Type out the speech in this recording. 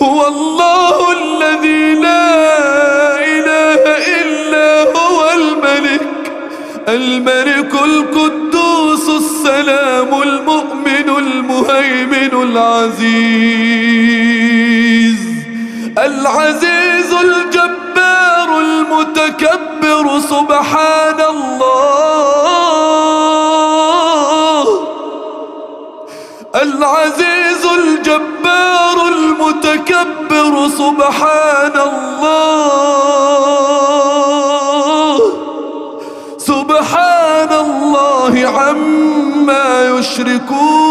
هو الله الذي لا إله إلا هو الملك القدوس السلام المؤمن المهيمن العزيز الجبار المتكبر سبحان الله. العزيز الجبار المتكبر سبحان الله. سبحان الله عما يشركون.